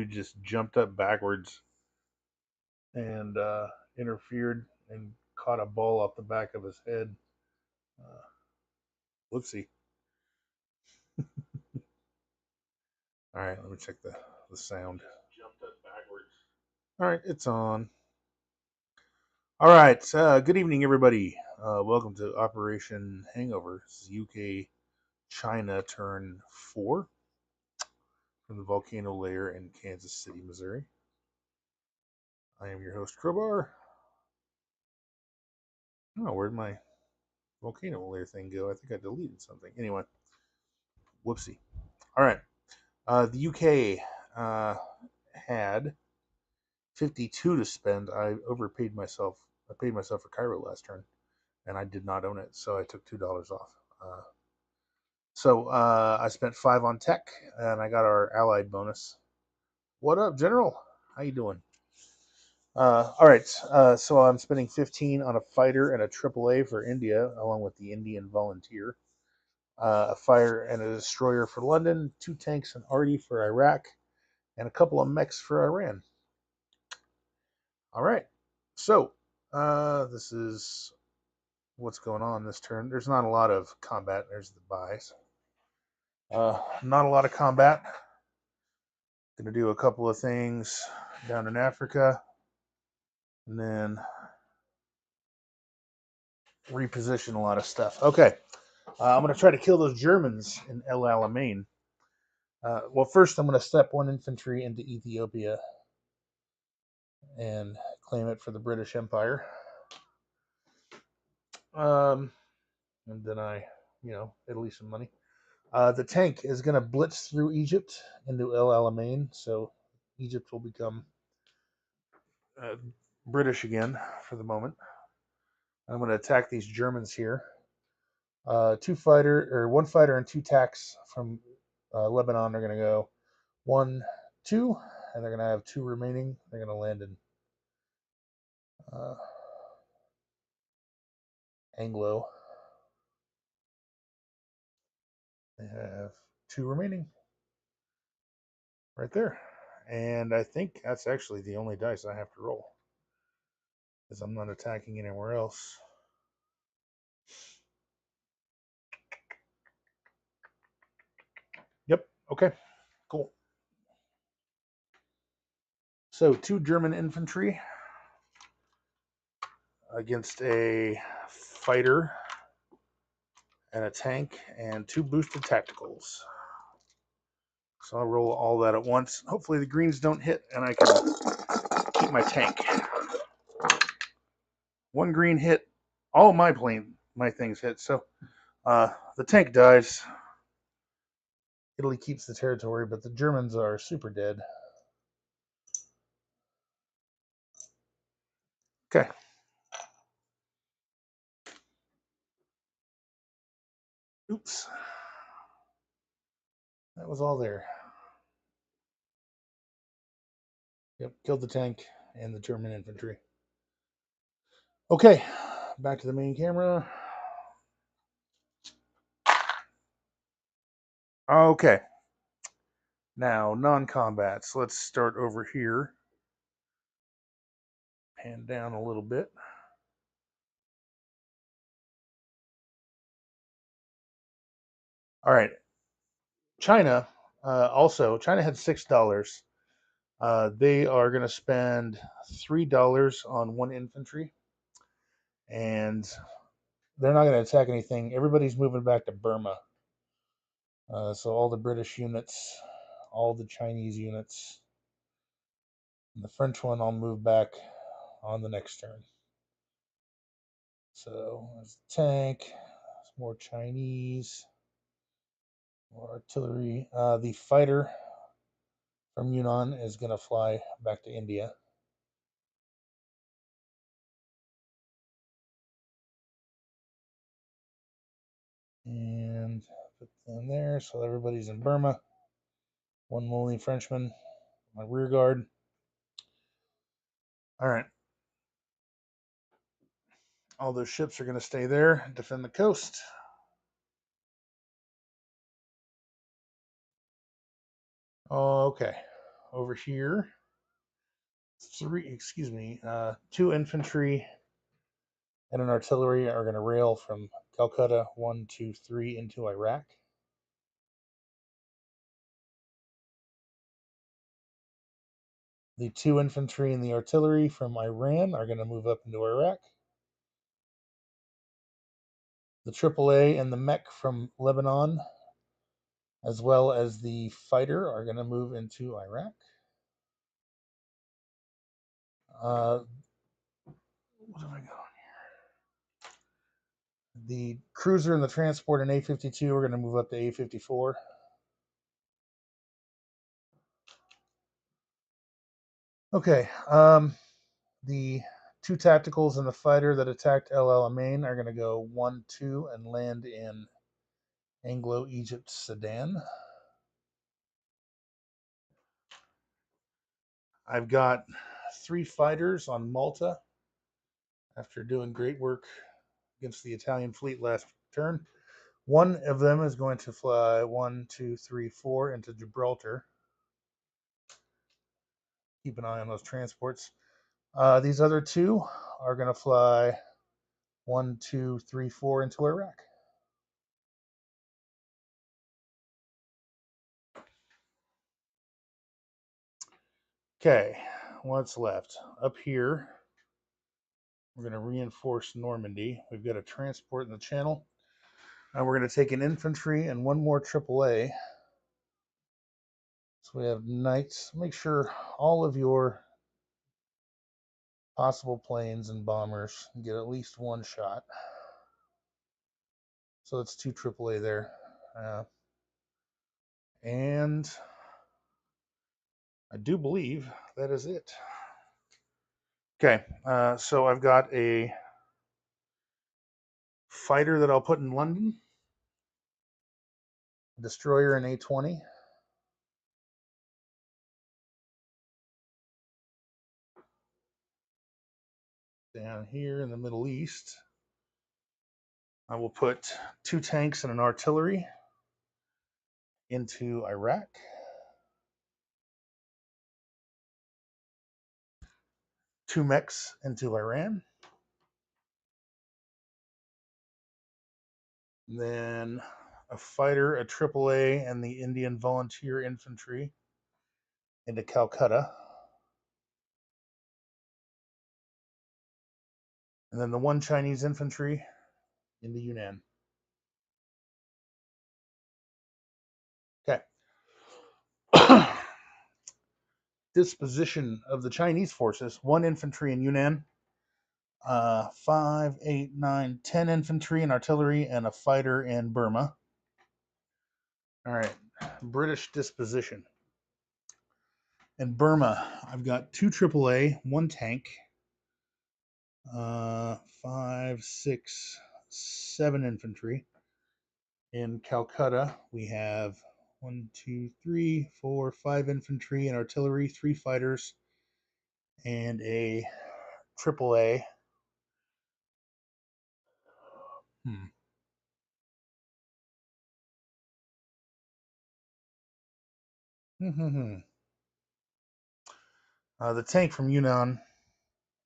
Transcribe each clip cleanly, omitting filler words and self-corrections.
dude just jumped up backwards and interfered and caught a ball off the back of his head. Uh, Whoopsie. All right, let me check the sound. Jumped up backwards. All right, it's on. All right, good evening, everybody. Welcome to Operation Hangover. This is UK China turn 4 from the volcano layer in Kansas City, Missouri. I am your host, Crowbar. Oh, where'd my volcano layer thing go? I think I deleted something. Anyway, whoopsie. All right, the UK had 52 to spend. I overpaid myself. I paid myself for Cairo last turn, and I did not own it, so I took $2 off. So I spent 5 on tech, and I got our allied bonus. What up, General? How you doing? All right, so I'm spending 15 on a fighter and a AAA for India, along with the Indian Volunteer. A fighter and a destroyer for London, 2 tanks and arty for Iraq, and a couple of mechs for Iran. All right, so this is what's going on this turn. There's not a lot of combat. There's the buys. Not a lot of combat. Gonna do a couple of things down in Africa, and then reposition a lot of stuff. Okay, I'm gonna try to kill those Germans in El Alamein. Well, first I'm gonna step 1 infantry into Ethiopia and claim it for the British Empire. And then Italy some money. The tank is going to blitz through Egypt into El Alamein, so Egypt will become uh, British again for the moment. I'm going to attack these Germans here. 1 fighter and 2 tanks from Lebanon are going to go 1, 2, and they're going to have 2 remaining. They're going to land in Anglo. They have 2 remaining right there. And I think that's actually the only dice I have to roll, because I'm not attacking anywhere else. Yep, okay, cool. So 2 German infantry against a fighter and a tank and 2 boosted tacticals. So I'll roll all that at once. Hopefully the greens don't hit and I can keep my tank. 1 green hit, all my things hit. So the tank dies. Italy keeps the territory, but the Germans are super dead. Okay. Oops. That was all there. Yep, killed the tank and the German infantry. Okay, back to the main camera. Okay. Now, non-combats. Let's start over here. Pan down a little bit. All right. China, China had $6. They are going to spend $3 on 1 infantry. And they're not going to attack anything. Everybody's moving back to Burma. So all the British units, all the Chinese units, and the French one I'll move back on the next turn. So there's the tank, there's more Chinese, more artillery. The fighter from Yunnan is going to fly back to India. And put them there, so everybody's in Burma. 1 lonely Frenchman, my rear guard. All right. All those ships are going to stay there, defend the coast. Okay. over here, two infantry and an artillery are going to rail from Calcutta 1, 2, 3 into Iraq. The two infantry and the artillery from Iran are going to move up into Iraq. The AAA and the mech from Lebanon, as well as the fighter, are going to move into Iraq. What have I got? The cruiser and the transport and A-52 are going to move up to A-54. Okay. The two tacticals and the fighter that attacked El Alamein are going to go 1, 2 and land in Anglo-Egypt, Sudan. I've got 3 fighters on Malta after doing great work against the Italian fleet last turn. One of them is going to fly 1, 2, 3, 4 into Gibraltar. Keep an eye on those transports. These other 2 are going to fly 1, 2, 3, 4 into Iraq. Okay, what's left? Up here, we're going to reinforce Normandy. We've got a transport in the channel. And we're going to take an infantry and 1 more AAA. So we have knights. Make sure all of your possible planes and bombers get at least 1 shot. So that's 2 AAA there. And I do believe that is it. Okay, so I've got a fighter that I'll put in London, a destroyer in A-20, down here in the Middle East. I will put 2 tanks and an artillery into Iraq. 2 mechs into Iran. Then a fighter, a AAA, and the Indian Volunteer Infantry into Calcutta. And then the 1 Chinese infantry into Yunnan. Okay. Disposition of the Chinese forces: 1 infantry in Yunnan, 5, 8, 9, 10 infantry and artillery, and a fighter in Burma. All right. British disposition. In Burma, I've got 2 AAA, 1 tank, 5, 6, 7 infantry. In Calcutta, we have 1, 2, 3, 4, 5 infantry and artillery, 3 fighters, and a AAA. The tank from Yunnan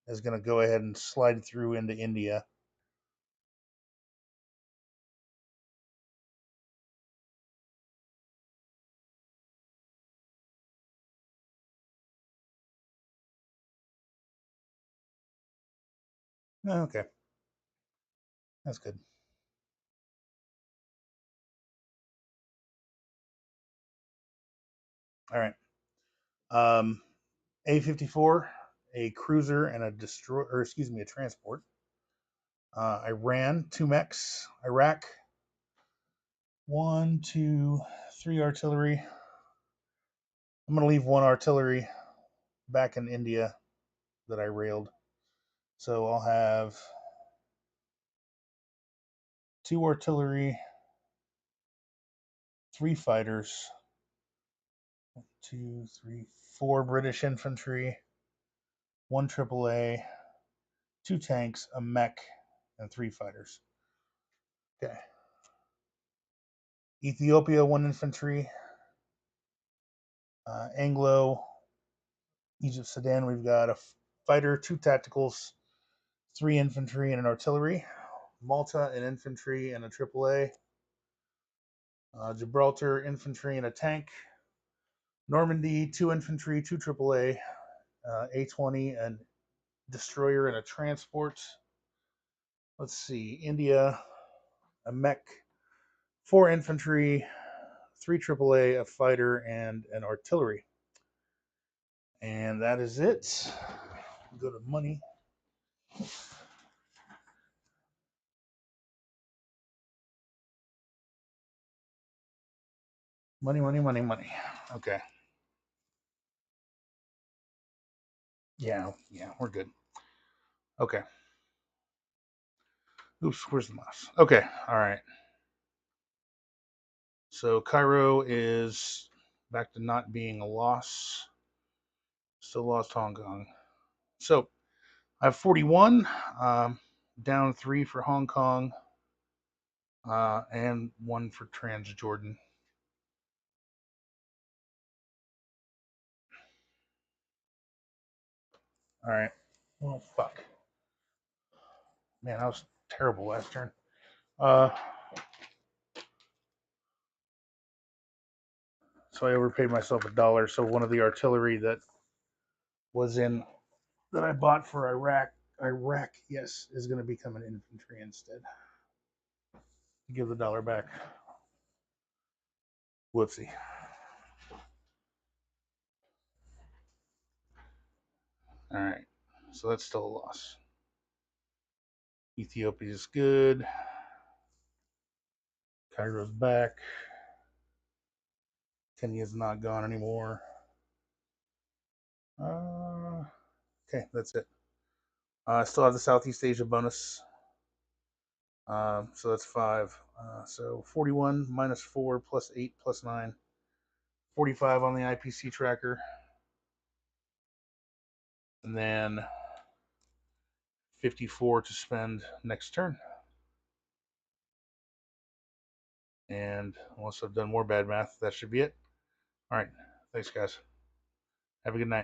is going to go ahead and slide through into India. Okay. That's good. All right. A-54, a cruiser, and a a transport. Iran, 2 mechs. Iraq, 1, 2, 3 artillery. I'm going to leave 1 artillery back in India that I railed. So I'll have 2 artillery, 3 fighters, 2, 3, 4 British infantry, 1 AAA, 2 tanks, a mech, and 3 fighters. Okay. Ethiopia, 1 infantry. Anglo, Egypt, Sudan, we've got a fighter, 2 tacticals, 3 infantry, and an artillery. Malta, an infantry and a AAA. Gibraltar, infantry and a tank. Normandy, 2 infantry, 2 AAA. A-20, a destroyer and a transport. Let's see, India, a mech, 4 infantry, 3 AAA, a fighter, and an artillery. And that is it. Go to money. Money, money, money, money. Okay. Yeah, we're good. Okay. Oops, where's the mouse? Okay, all right. So Cairo is back to not being a loss. Still lost Hong Kong. So I have 41, down 3 for Hong Kong, and 1 for Transjordan. All right. Well, fuck. Man, that was terrible last turn. Uh, so I overpaid myself $1. So one of the artillery that was in that I bought for Iraq, yes, is going to become an infantry instead. Give the dollar back. Whoopsie. All right. So that's still a loss. Ethiopia is good. Cairo's back. Kenya's not gone anymore. Okay, that's it. I still have the Southeast Asia bonus. So that's 5. So 41 minus 4 plus 8 plus 9. 45 on the IPC tracker. And then 54 to spend next turn. And unless I've done more bad math, that should be it. All right. Thanks, guys. Have a good night.